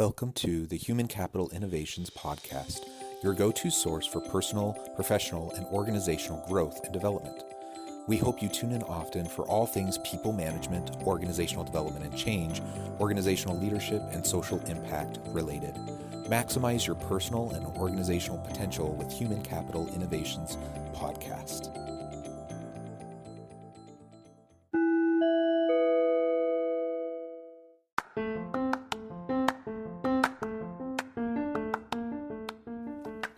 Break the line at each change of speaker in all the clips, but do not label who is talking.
Welcome to the Human Capital Innovations Podcast, your go-to source for personal, professional, and organizational growth and development. We hope you tune in often for all things people management, organizational development and change, organizational leadership, and social impact related. Maximize your personal and organizational potential with Human Capital Innovations Podcast.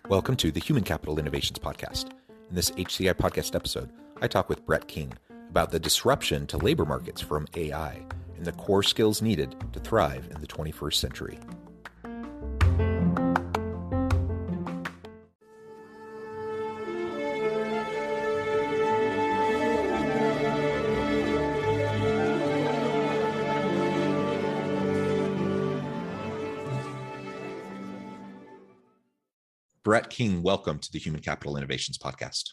Welcome to the Human Capital Innovations Podcast. In this HCI podcast episode, I talk with Brett King about the disruption to labor markets from AI and the core skills needed to thrive in the 21st century. Brett King, welcome to the Human Capital Innovations Podcast.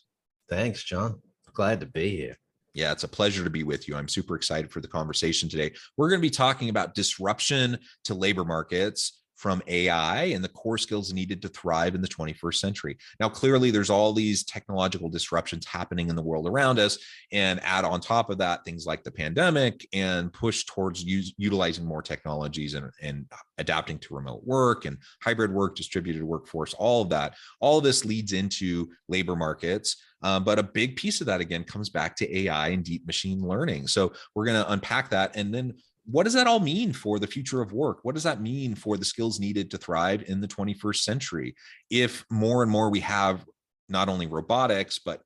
Thanks, John. Glad to be here.
Yeah, it's a pleasure to be with you. I'm super excited for the conversation today. We're going to be talking about disruption to labor markets from AI and the core skills needed to thrive in the 21st century. Now, clearly, there's all these technological disruptions happening in the world around us, and add on top of that things like the pandemic and push towards utilizing more technologies and adapting to remote work and hybrid work, distributed workforce, all of that. All of this leads into labor markets. But a big piece of that, again, comes back to AI and deep machine learning. So we're going to unpack that. And then what does that all mean for the future of work? What does that mean for the skills needed to thrive in the 21st century? If more and more we have not only robotics, but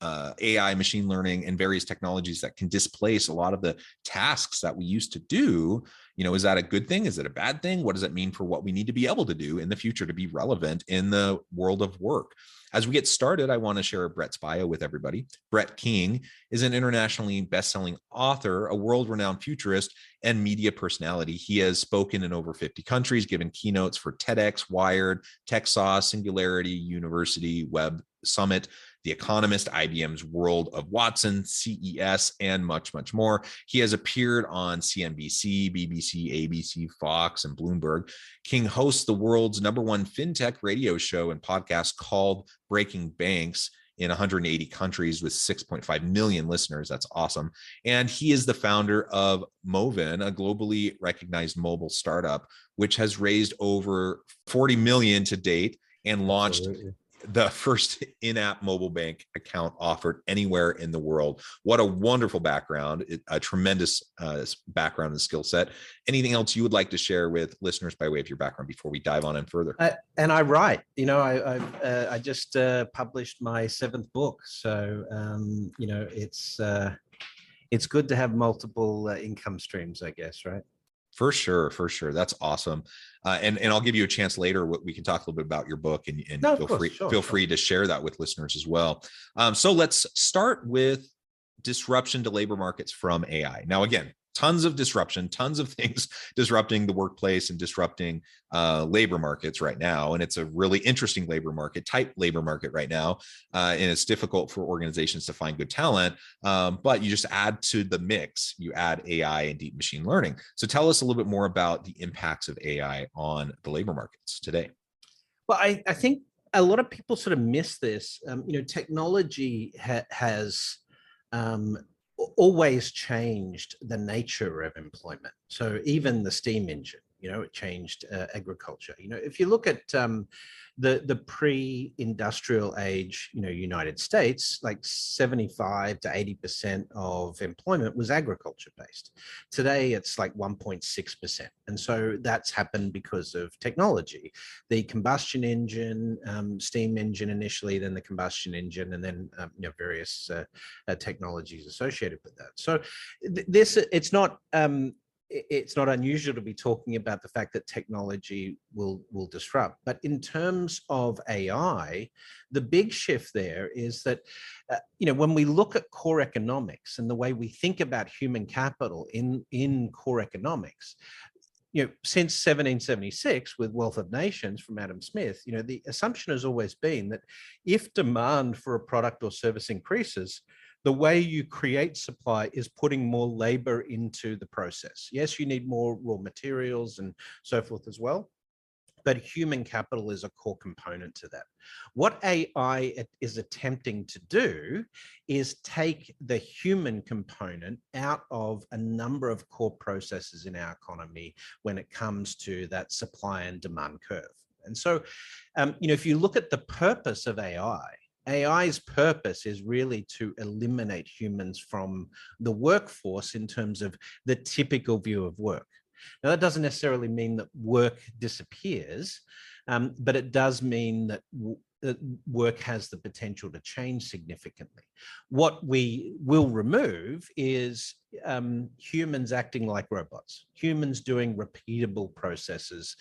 AI, machine learning, and various technologies that can displace a lot of the tasks that we used to do, is that a good thing? Is it a bad thing? What does it mean for what we need to be able to do in the future to be relevant in the world of work? As we get started, I want to share Brett's bio with everybody. Brett King is an internationally best-selling author, a world-renowned futurist, and media personality. He has spoken in over 50 countries, given keynotes for TEDx, Wired, TechSauce, Singularity University, Web Summit, The Economist, IBM's World of Watson, CES, and much, much more. He has appeared on CNBC, BBC, ABC, Fox, and Bloomberg. King hosts the world's #1 fintech radio show and podcast called Breaking Banks in 180 countries with 6.5 million listeners. That's awesome. And he is the founder of Movin, a globally recognized mobile startup, which has raised over 40 million to date and launched the first in-app mobile bank account offered anywhere in the world. What a wonderful background, a tremendous background and skill set. Anything else you would like to share with listeners by way of your background before we dive on in further?
And I write, I just published my 7th book. So, it's good to have multiple income streams, I guess, right?
For sure. That's awesome. And I'll give you a chance later. We can talk a little bit about your book and
No,
feel free to share that with listeners as well. So let's start with disruption to labor markets from AI. Now, again, tons of disruption, tons of things disrupting the workplace and disrupting labor markets right now. And it's a really interesting type labor market right now. And it's difficult for organizations to find good talent, but you just add to the mix, you add AI and deep machine learning. So tell us a little bit more about the impacts of AI on the labor markets today.
Well, I think a lot of people sort of miss this. Technology has always changed the nature of employment. So even the steam engine, it changed agriculture. If you look at the pre-industrial age, United States, like 75 to 80% of employment was agriculture based. Today, it's like 1.6%. And so that's happened because of technology. The combustion engine, steam engine initially, then the combustion engine, and then various technologies associated with that. So it's not unusual to be talking about the fact that technology will disrupt. But in terms of AI, the big shift there is that, when we look at core economics and the way we think about human capital in core economics, since 1776 with Wealth of Nations from Adam Smith, the assumption has always been that if demand for a product or service increases, the way you create supply is putting more labor into the process. Yes, you need more raw materials and so forth as well, but human capital is a core component to that. What AI is attempting to do is take the human component out of a number of core processes in our economy when it comes to that supply and demand curve. And so, if you look at the purpose of AI's purpose is really to eliminate humans from the workforce in terms of the typical view of work. Now, that doesn't necessarily mean that work disappears, but it does mean that work has the potential to change significantly. What we will remove is humans acting like robots, humans doing repeatable processes,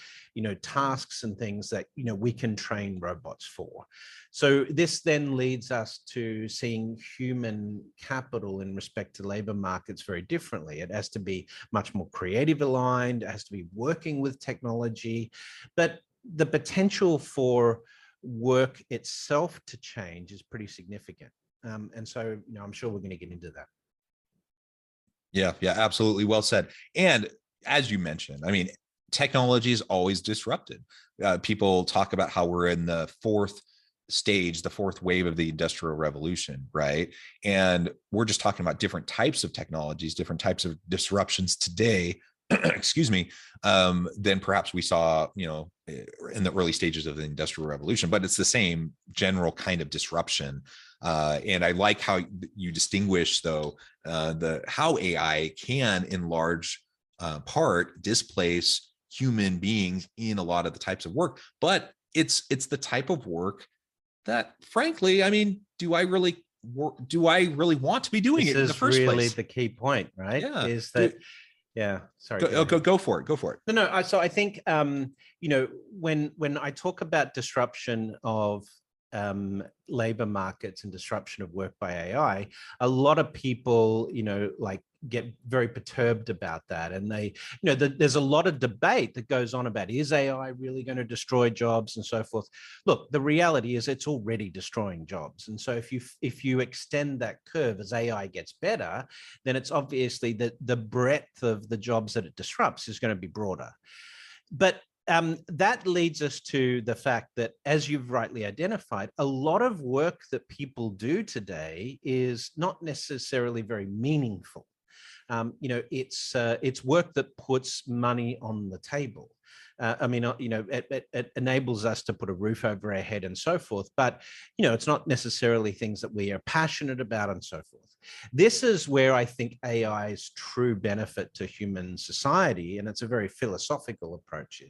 tasks and things that, we can train robots for. So this then leads us to seeing human capital in respect to labor markets very differently. It has to be much more creative aligned, it has to be working with technology, but the potential for work itself to change is pretty significant. And so, I'm sure we're going to get into that.
Yeah, absolutely. Well said. And as you mentioned, I mean, technology is always disrupted. People talk about how we're in the fourth stage, the fourth wave of the Industrial Revolution, right? And we're just talking about different types of technologies, different types of disruptions today, excuse me, than perhaps we saw, in the early stages of the Industrial Revolution. But it's the same general kind of disruption. And I like how you distinguish, though, how AI can, in large part, displace human beings in a lot of the types of work. But it's the type of work that, frankly, I mean, do I really want to be doing it in the first place?
This is really the key point, right?
Yeah.
Is that yeah, sorry.
Go for it.
No. So I think when I talk about disruption of labor markets and disruption of work by AI, a lot of people, get very perturbed about that. And they, there's a lot of debate that goes on about, is AI really going to destroy jobs and so forth? Look, the reality is it's already destroying jobs. And so if you extend that curve as AI gets better, then it's obviously that the breadth of the jobs that it disrupts is going to be broader. But that leads us to the fact that, as you've rightly identified, a lot of work that people do today is not necessarily very meaningful. It's work that puts money on the table. It enables us to put a roof over our head and so forth, but, it's not necessarily things that we are passionate about and so forth. This is where I think AI's true benefit to human society, and it's a very philosophical approach,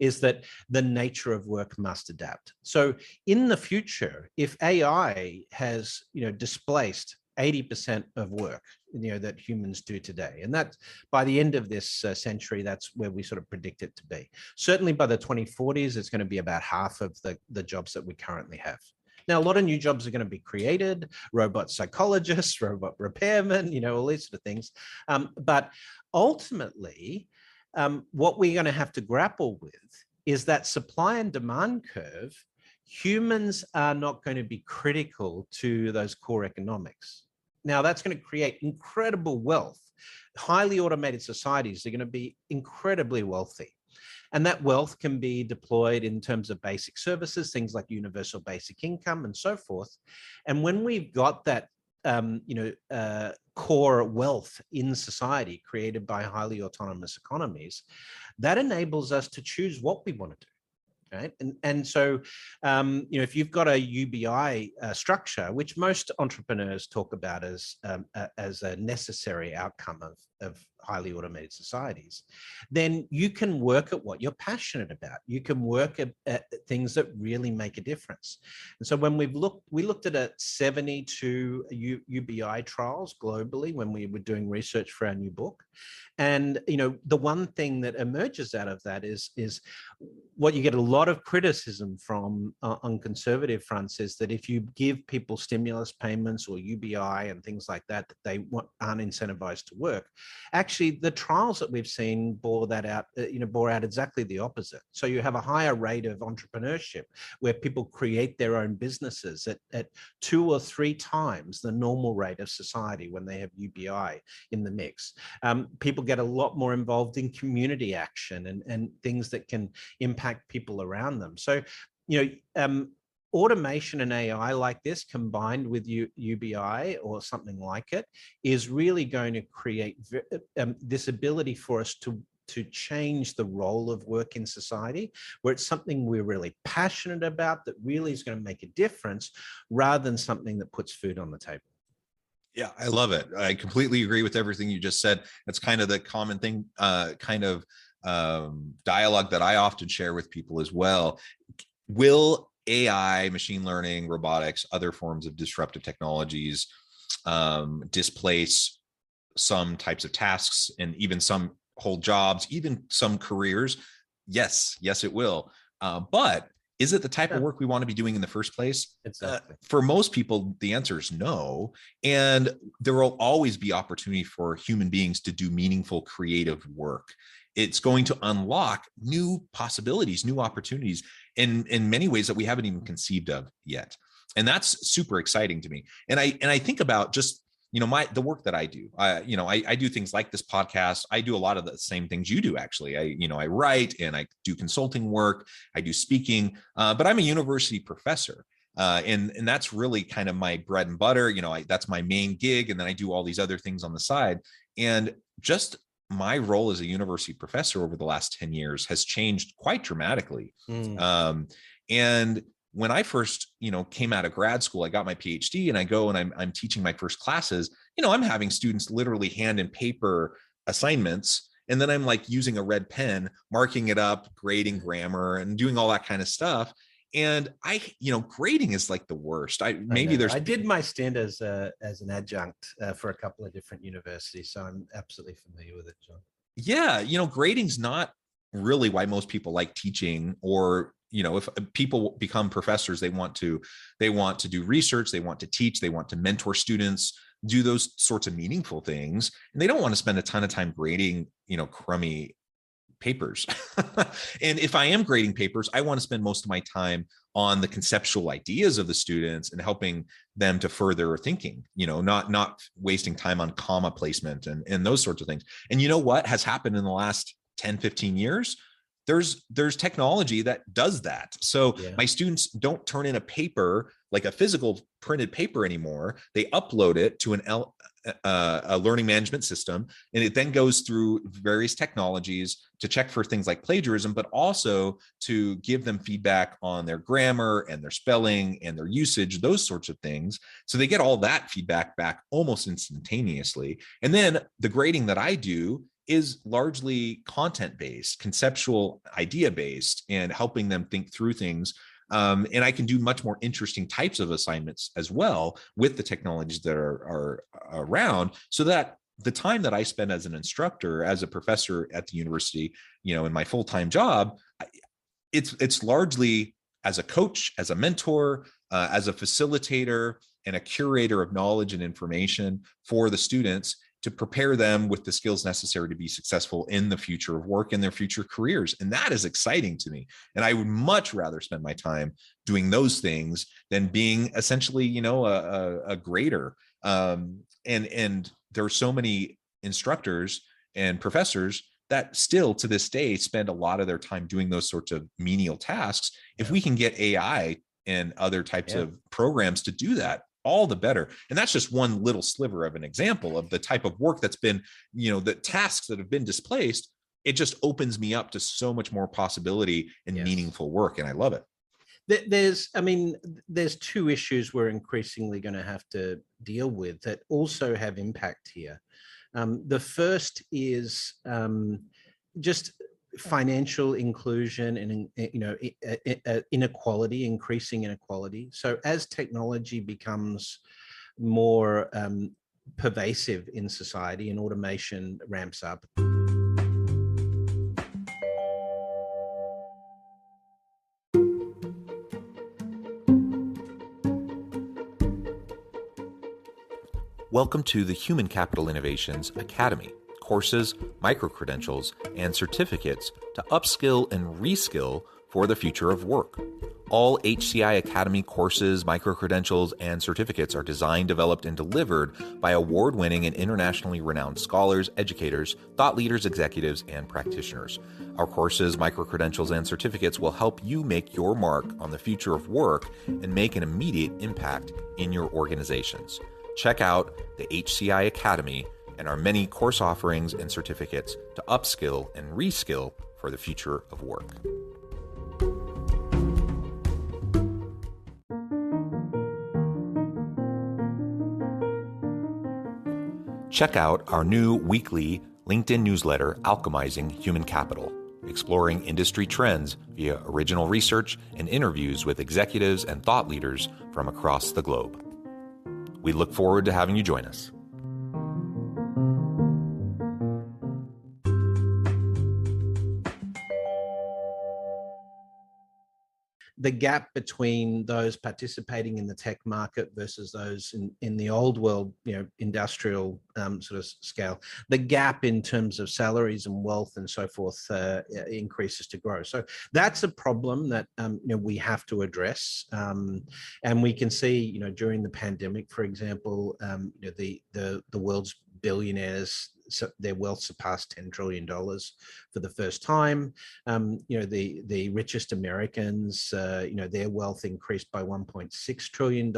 is that the nature of work must adapt. So in the future, if AI has, displaced 80% of work, that humans do today, and that by the end of this century, that's where we sort of predict it to be. Certainly by the 2040s, it's going to be about half of the jobs that we currently have. Now, a lot of new jobs are going to be created, robot psychologists, robot repairmen, all these sort of things. But ultimately, what we're going to have to grapple with is that supply and demand curve. Humans are not going to be critical to those core economics. Now, that's going to create incredible wealth. Highly automated societies are going to be incredibly wealthy. And that wealth can be deployed in terms of basic services, things like universal basic income and so forth. And when we've got that, core wealth in society created by highly autonomous economies, that enables us to choose what we want to do. Right. And so, if you've got a UBI structure, which most entrepreneurs talk about as a necessary outcome of highly automated societies, then you can work at what you're passionate about. You can work at things that really make a difference. And so when we looked at 72 UBI trials globally when we were doing research for our new book. And, the one thing that emerges out of that is what you get a lot of criticism from on conservative fronts is that if you give people stimulus payments or UBI and things like that, they aren't incentivized to work. Actually, the trials that we've seen bore out exactly the opposite. So you have a higher rate of entrepreneurship where people create their own businesses at 2 or 3 times the normal rate of society when they have UBI in the mix. People get a lot more involved in community action and things that can impact people around them. So, automation and AI like this combined with UBI or something like it is really going to create this ability for us to change the role of work in society, where it's something we're really passionate about that really is going to make a difference rather than something that puts food on the table.
Yeah, I love it. I completely agree with everything you just said. That's kind of the common thing, dialogue that I often share with people as well. Will AI, machine learning, robotics, other forms of disruptive technologies displace some types of tasks and even some whole jobs, even some careers? Yes, it will. But is it the type of work we want to be doing in the first place?
Exactly.
For most people, the answer is no. And there will always be opportunity for human beings to do meaningful, creative work. It's going to unlock new possibilities, new opportunities in many ways that we haven't even conceived of yet. And that's super exciting to me. And I think about just, the work that I do. I do things like this podcast. I do a lot of the same things you do, actually. I write and I do consulting work. I do speaking, but I'm a university professor. And that's really kind of my bread and butter. That's my main gig. And then I do all these other things on the side. And just my role as a university professor over the last 10 years has changed quite dramatically. And when I first, came out of grad school, I got my PhD and I go and I'm teaching my first classes, I'm having students literally hand and paper assignments. And then I'm like using a red pen, marking it up, grading grammar and doing all that kind of stuff. And grading is like the worst. I did
my stint as an adjunct for a couple of different universities, so I'm absolutely familiar with it, John.
Yeah, grading's not really why most people like teaching, or if people become professors, they want to do research, they want to teach, they want to mentor students, do those sorts of meaningful things, and they don't want to spend a ton of time grading crummy papers. And if I am grading papers, I want to spend most of my time on the conceptual ideas of the students and helping them to further thinking, not wasting time on comma placement and those sorts of things. And what has happened in the last 10, 15 years? There's technology that does that. So my students don't turn in a paper, like a physical printed paper anymore. They upload it to a learning management system, and it then goes through various technologies to check for things like plagiarism, but also to give them feedback on their grammar and their spelling and their usage, those sorts of things. So they get all that feedback back almost instantaneously. And then the grading that I do is largely content-based, conceptual, idea-based, and helping them think through things. And I can do much more interesting types of assignments as well with the technologies that are around, so that the time that I spend as an instructor, as a professor at the university, in my full-time job, it's largely as a coach, as a mentor, as a facilitator, and a curator of knowledge and information for the students, to prepare them with the skills necessary to be successful in the future of work and their future careers. And that is exciting to me. And I would much rather spend my time doing those things than being essentially, a grader. And there are so many instructors and professors that still to this day spend a lot of their time doing those sorts of menial tasks. If we can get AI and other types of programs to do that, all the better. And that's just one little sliver of an example of the type of work that's been, the tasks that have been displaced. It just opens me up to so much more possibility and meaningful work. And I love it.
There's two issues we're increasingly going to have to deal with that also have impact here. The first is just financial inclusion and inequality, increasing inequality. So as technology becomes more pervasive in society and automation ramps up.
Welcome to the Human Capital Innovations Academy, courses, micro-credentials, and certificates to upskill and reskill for the future of work. All HCI Academy courses, micro-credentials, and certificates are designed, developed, and delivered by award-winning and internationally renowned scholars, educators, thought leaders, executives, and practitioners. Our courses, micro-credentials, and certificates will help you make your mark on the future of work and make an immediate impact in your organizations. Check out the HCI Academy and our many course offerings and certificates to upskill and reskill for the future of work. Check out our new weekly LinkedIn newsletter, Alchemizing Human Capital, exploring industry trends via original research and interviews with executives and thought leaders from across the globe. We look forward to having you join us.
The gap between those participating in the tech market versus those in the old world, industrial sort of scale, the gap in terms of salaries and wealth and so forth increases to grow. So that's a problem that we have to address, and we can see during the pandemic, for example, the world's billionaires, so their wealth surpassed $10 trillion for the first time. The richest Americans, their wealth increased by $1.6 trillion,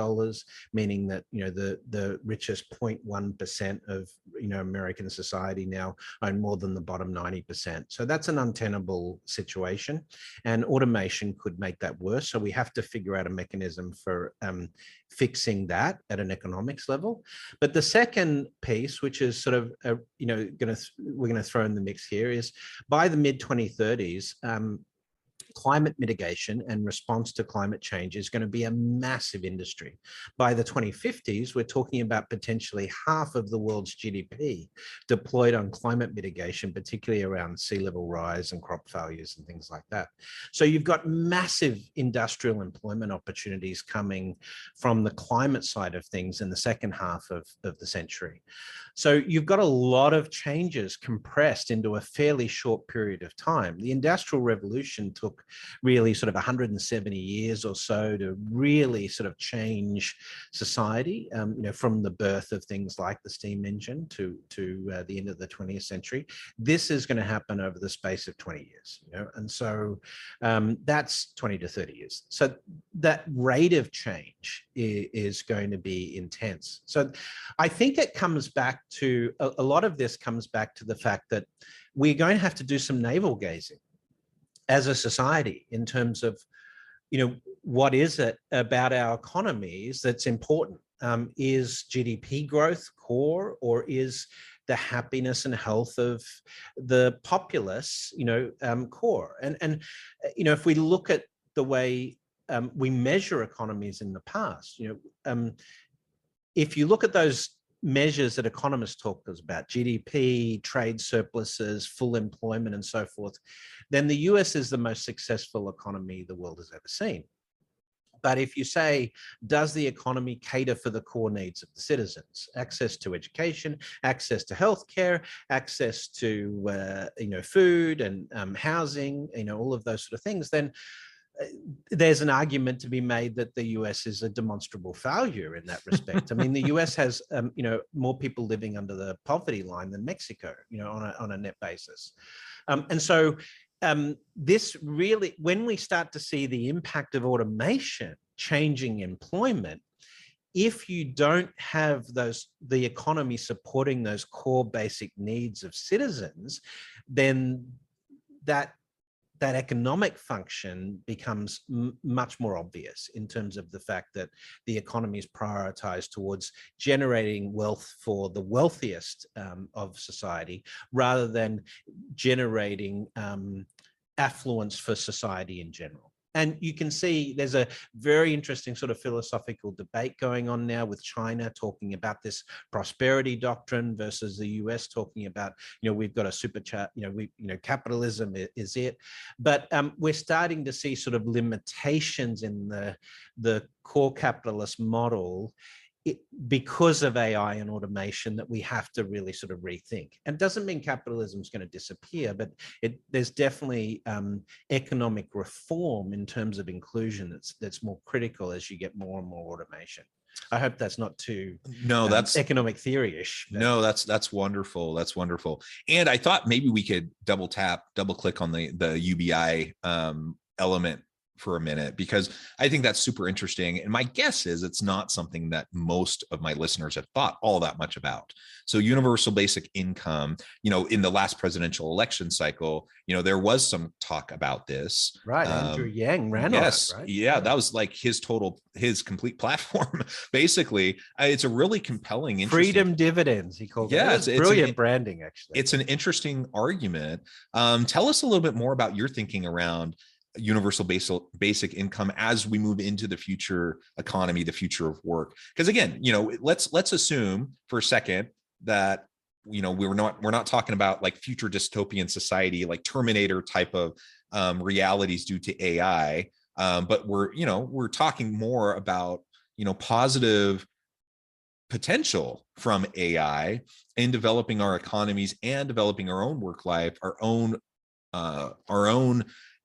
meaning that the richest 0.1% of American society now own more than the bottom 90%. So that's an untenable situation, and automation could make that worse. So we have to figure out a mechanism for fixing that at an economics level. But the second piece, which is sort of we're going to throw in the mix here, is by the mid-2030s, climate mitigation and response to climate change is going to be a massive industry. By the 2050s, we're talking about potentially half of the world's GDP deployed on climate mitigation, particularly around sea level rise and crop failures and things like that. So you've got massive industrial employment opportunities coming from the climate side of things in the second half of the century. So you've got a lot of changes compressed into a fairly short period of time. The Industrial Revolution took really sort of 170 years or so to really sort of change society, from the birth of things like the steam engine to the end of the 20th century. This is going to happen over the space of 20 years, and so that's 20 to 30 years. So that rate of change is going to be intense. So I think it comes back to, a lot of this comes back to the fact that we're going to have to do some navel gazing as a society in terms of, what is it about our economies that's important? Is GDP growth core, or is the happiness and health of the populace, core? And if we look at the way we measure economies in the past, if you look at those measures that economists talk about, GDP, trade surpluses, full employment, and so forth, then the US is the most successful economy the world has ever seen. But if you say, does the economy cater for the core needs of the citizens? Access to education, access to healthcare, access to food and housing, all of those sort of things, then there's an argument to be made that the US is a demonstrable failure in that respect. I mean, the US has, more people living under the poverty line than Mexico, on a net basis. And so this really, when we start to see the impact of automation changing employment, if you don't have the economy supporting those core basic needs of citizens, then that economic function becomes much more obvious in terms of the fact that the economy is prioritized towards generating wealth for the wealthiest of society, rather than generating affluence for society in general. And you can see there's a very interesting sort of philosophical debate going on now, with China talking about this prosperity doctrine versus the US talking about, we've got a supercharge, capitalism is it. But we're starting to see sort of limitations in the core capitalist model because of AI and automation that we have to really sort of rethink. And it doesn't mean capitalism is going to disappear, but there's definitely economic reform in terms of inclusion that's more critical as you get more and more automation. I hope that's not too
No, that's
economic theory-ish.
no, that's wonderful. That's wonderful. And I thought maybe we could double click on the UBI element for a minute, because I think that's super interesting. And my guess is it's not something that most of my listeners have thought all that much about. So universal basic income, in the last presidential election cycle, there was some talk about this.
Right. Andrew Yang ran on it, right?
Yeah, that was like his complete platform. Basically, it's a really compelling,
freedom dividends, he called it. Yeah, it's brilliant branding, actually.
It's an interesting argument. Tell us a little bit more about your thinking around universal basic income as we move into the future economy, the future of work. Because again, let's assume for a second that we're not talking about like future dystopian society, like Terminator type of realities due to AI, but we're talking more about positive potential from AI in developing our economies and developing our own work life, our own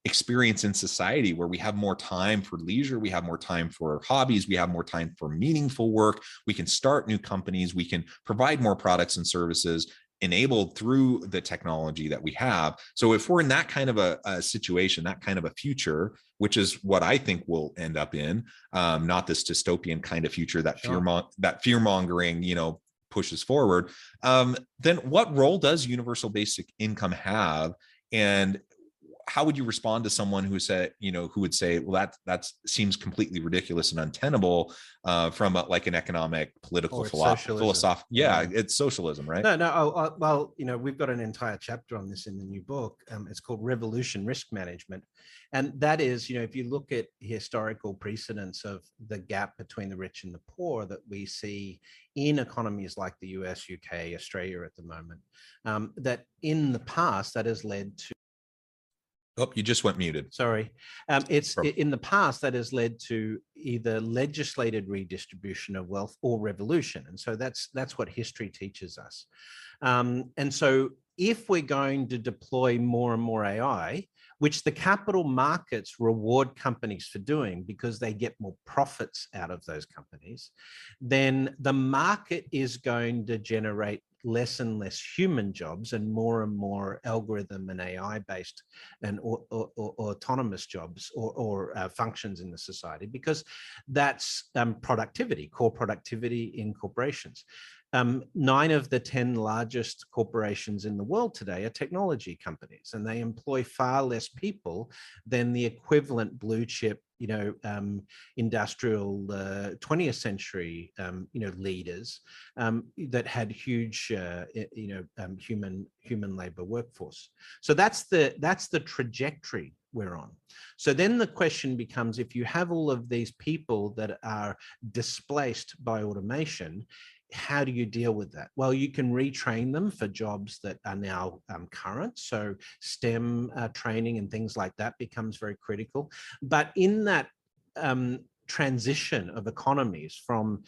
experience in society, where we have more time for leisure, we have more time for hobbies, we have more time for meaningful work, we can start new companies, we can provide more products and services enabled through the technology that we have. So if we're in that kind of a situation, that kind of a future, which is what I think we'll end up in, not this dystopian kind of future that fear mongering, pushes forward, then what role does universal basic income have? And how would you respond to someone who would say, well, that seems completely ridiculous and untenable from an economic, political philosophy? Yeah, it's socialism, right?
No. Well, we've got an entire chapter on this in the new book. It's called Revolution Risk Management. And that is, if you look at historical precedents of the gap between the rich and the poor that we see in economies like the US, UK, Australia at the moment, that in the past that has led to.
Oh, you just went muted.
Sorry. In the past that has led to either legislated redistribution of wealth or revolution. And so that's what history teaches us. And so if we're going to deploy more and more AI, which the capital markets reward companies for doing because they get more profits out of those companies, then the market is going to generate less and less human jobs and more algorithm and AI based and or autonomous jobs or functions in the society, because that's productivity, core productivity in corporations. 9 of the 10 largest corporations in the world today are technology companies, and they employ far less people than the equivalent blue chip, industrial 20th century, leaders that had huge, human labor workforce. So that's the trajectory we're on. So then the question becomes, if you have all of these people that are displaced by automation, how do you deal with that? Well, you can retrain them for jobs that are now current. So STEM training and things like that becomes very critical. But in that transition of economies from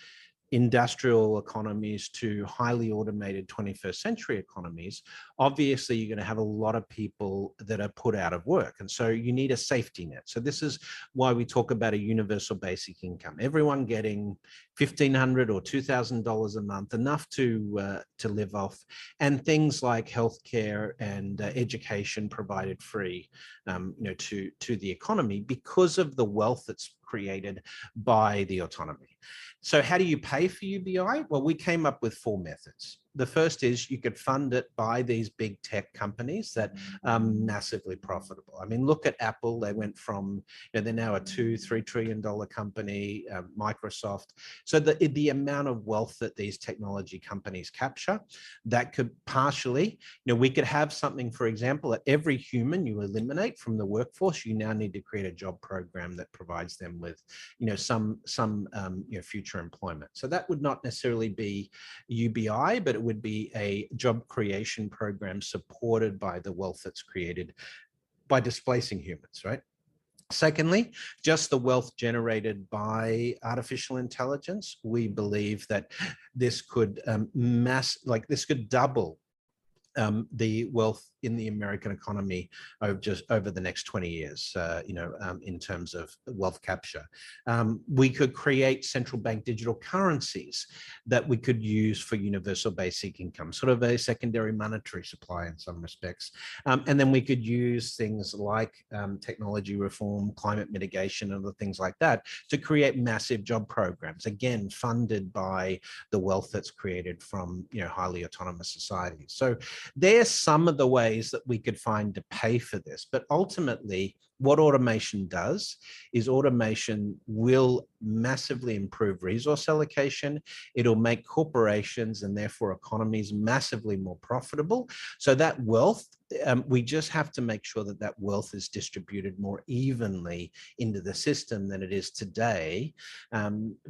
industrial economies to highly automated 21st century economies, obviously you're going to have a lot of people that are put out of work. And so you need a safety net. So this is why we talk about a universal basic income. Everyone getting $1,500 or $2,000 a month, enough to live off, and things like healthcare and education provided free, to the economy because of the wealth that's created by the autonomy. So how do you pay for UBI? Well, we came up with 4 methods. The first is you could fund it by these big tech companies that are massively profitable. I mean, look at Apple. They went from, they're now a $2-3 trillion company, Microsoft. So the amount of wealth that these technology companies capture, that could partially, we could have something, for example, that every human you eliminate from the workforce, you now need to create a job program that provides them with, some future employment. So that would not necessarily be UBI, but it would be a job creation program supported by the wealth that's created by displacing humans, right? Secondly, just the wealth generated by artificial intelligence. We believe that this could this could double the wealth in the American economy over the next 20 years, in terms of wealth capture. We could create central bank digital currencies that we could use for universal basic income, sort of a secondary monetary supply in some respects. And then we could use things like technology reform, climate mitigation, and other things like that to create massive job programs, again, funded by the wealth that's created from highly autonomous societies. So there's some of the ways that we could find to pay for this. But ultimately, what automation does is automation will massively improve resource allocation. It'll make corporations and therefore economies massively more profitable. So that wealth, we just have to make sure that that wealth is distributed more evenly into the system than it is today,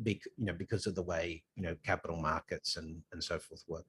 because of the way capital markets and so forth work.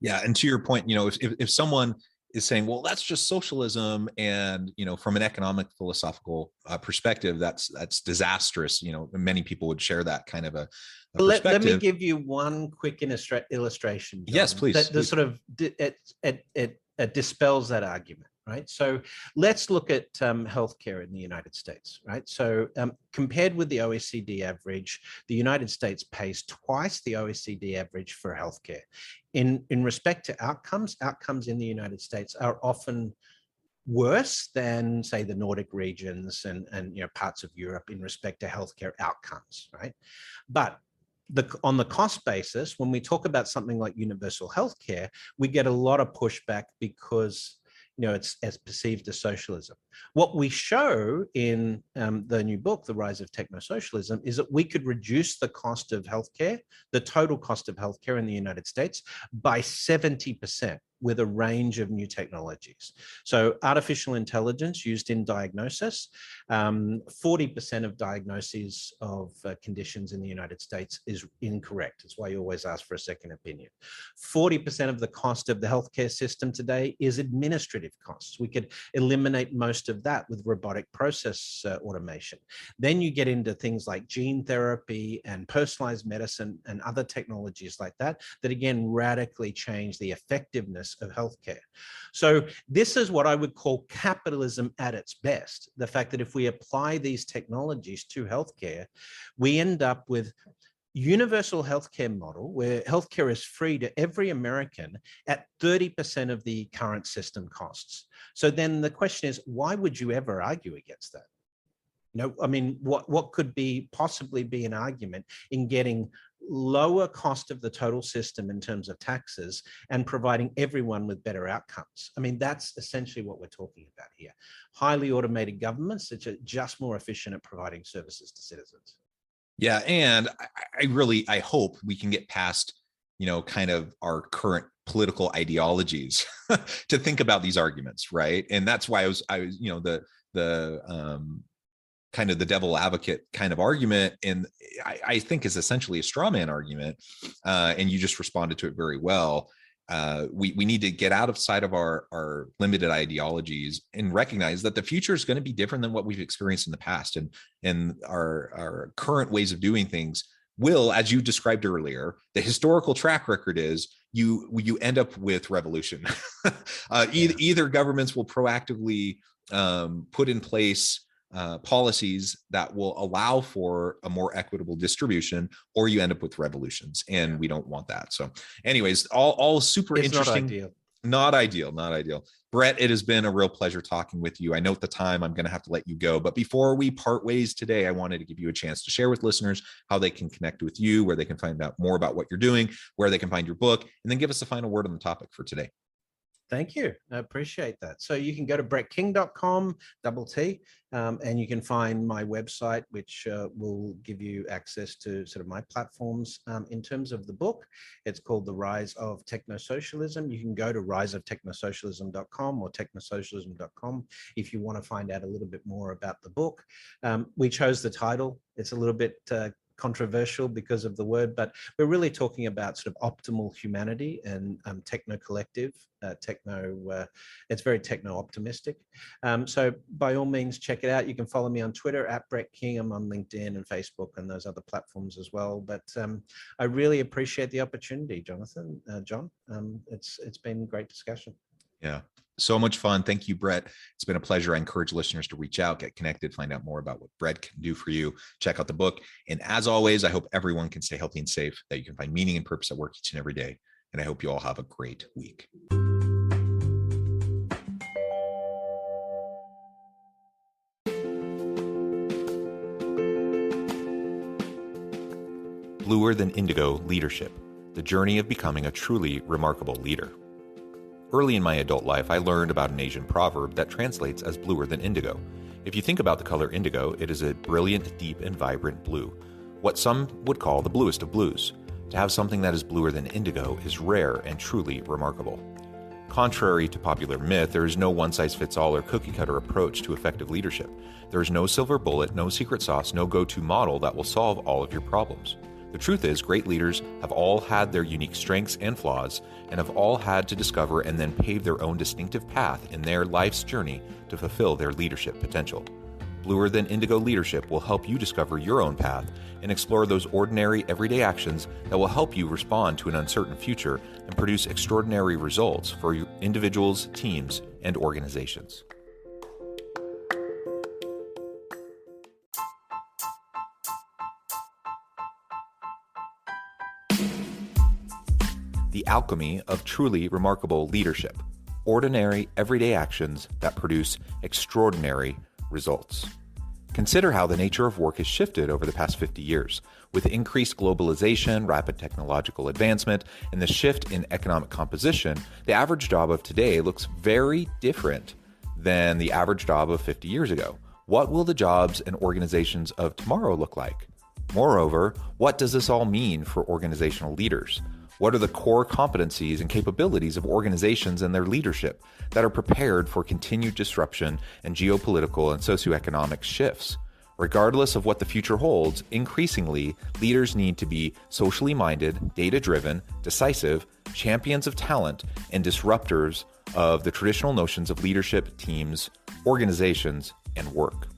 Yeah, and to your point, if someone is saying, well, that's just socialism, and from an economic philosophical perspective, that's disastrous. Many people would share that kind of a perspective.
Let me give you one quick illustration, John,
yes, please.
That sort of it dispels that argument. Right. So let's look at healthcare in the United States. Right. So compared with the OECD average, the United States pays twice the OECD average for healthcare. In respect to outcomes in the United States are often worse than, say, the Nordic regions and parts of Europe in respect to healthcare outcomes. Right. But on the cost basis, when we talk about something like universal healthcare, we get a lot of pushback because it's as perceived as socialism. What we show in the new book, The Rise of Techno-Socialism, is that we could reduce the cost of healthcare, the total cost of healthcare in the United States, by 70% with a range of new technologies. So artificial intelligence used in diagnosis, 40% of diagnoses of conditions in the United States is incorrect. That's why you always ask for a second opinion. 40% of the cost of the healthcare system today is administrative costs. We could eliminate most of that with robotic process automation. Then you get into things like gene therapy and personalized medicine and other technologies like that again radically change the effectiveness of healthcare. So this is what I would call capitalism at its best. The fact that if we apply these technologies to healthcare, we end up with universal healthcare model where healthcare is free to every American at 30% of the current system costs. So then the question is, why would you ever argue against that? What could possibly be an argument in getting lower cost of the total system in terms of taxes and providing everyone with better outcomes? That's essentially what we're talking about here. Highly automated governments that are just more efficient at providing services to citizens.
Yeah, and I hope we can get past, kind of our current political ideologies to think about these arguments, right? And that's why I was, the kind of the devil advocate kind of argument, and I think is essentially a straw man argument, and you just responded to it very well. We need to get outside of our limited ideologies and recognize that the future is going to be different than what we've experienced in the past, and our current ways of doing things will, as you described earlier, the historical track record is you end up with revolution. Either governments will proactively put in place policies that will allow for a more equitable distribution, or you end up with revolutions, and we don't want that. So anyways, all super interesting. Not ideal. Brett, it has been a real pleasure talking with you. I know at the time I'm going to have to let you go, but before we part ways today, I wanted to give you a chance to share with listeners how they can connect with you, where they can find out more about what you're doing, where they can find your book, and then give us a final word on the topic for today.
Thank you. I appreciate that. So you can go to brettking.com, and you can find my website, which will give you access to sort of my platforms. In terms of the book, it's called The Rise of Techno-Socialism. You can go to riseoftechnosocialism.com or technosocialism.com if you want to find out a little bit more about the book. We chose the title. It's a little bit controversial because of the word, but we're really talking about sort of optimal humanity and techno collective, it's very techno optimistic. So by all means, check it out. You can follow me on Twitter at Brett King. I'm on LinkedIn and Facebook and those other platforms as well. But I really appreciate the opportunity, Jonathan, John. It's been a great discussion.
Yeah, so much fun. Thank you, Brett. It's been a pleasure. I encourage listeners to reach out, get connected, find out more about what Brett can do for you. Check out the book. And as always, I hope everyone can stay healthy and safe, that you can find meaning and purpose at work each and every day. And I hope you all have a great week. Bluer Than Indigo Leadership, the journey of becoming a truly remarkable leader. Early in my adult life, I learned about an Asian proverb that translates as bluer than indigo. If you think about the color indigo, it is a brilliant, deep, and vibrant blue, what some would call the bluest of blues. To have something that is bluer than indigo is rare and truly remarkable. Contrary to popular myth, there is no one-size-fits-all or cookie-cutter approach to effective leadership. There is no silver bullet, no secret sauce, no go-to model that will solve all of your problems. The truth is, great leaders have all had their unique strengths and flaws, and have all had to discover and then pave their own distinctive path in their life's journey to fulfill their leadership potential. Bluer Than Indigo Leadership will help you discover your own path and explore those ordinary, everyday actions that will help you respond to an uncertain future and produce extraordinary results for your individuals, teams, and organizations. The alchemy of truly remarkable leadership. Ordinary, everyday actions that produce extraordinary results. Consider how the nature of work has shifted over the past 50 years. With increased globalization, rapid technological advancement, and the shift in economic composition, the average job of today looks very different than the average job of 50 years ago. What will the jobs and organizations of tomorrow look like? Moreover, what does this all mean for organizational leaders? What are the core competencies and capabilities of organizations and their leadership that are prepared for continued disruption and geopolitical and socioeconomic shifts? Regardless of what the future holds, increasingly, leaders need to be socially minded, data-driven, decisive, champions of talent, and disruptors of the traditional notions of leadership, teams, organizations, and work.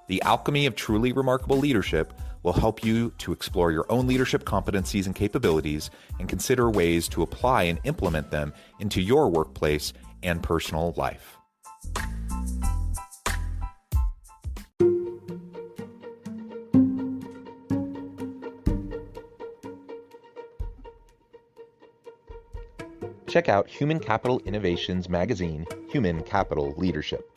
The alchemy of truly remarkable leadership will help you to explore your own leadership competencies and capabilities and consider ways to apply and implement them into your workplace and personal life. Check out Human Capital Innovations magazine, Human Capital Leadership.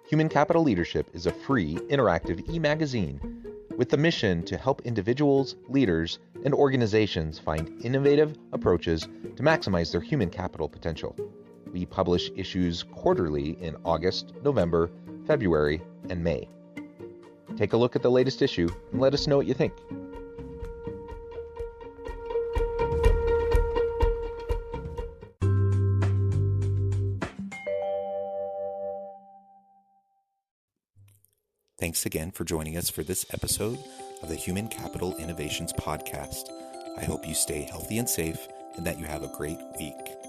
Human Capital Leadership is a free, interactive e-magazine with the mission to help individuals, leaders, and organizations find innovative approaches to maximize their human capital potential. We publish issues quarterly in August, November, February, and May. Take a look at the latest issue and let us know what you think. Thanks again for joining us for this episode of the Human Capital Innovations Podcast. I hope you stay healthy and safe and that you have a great week.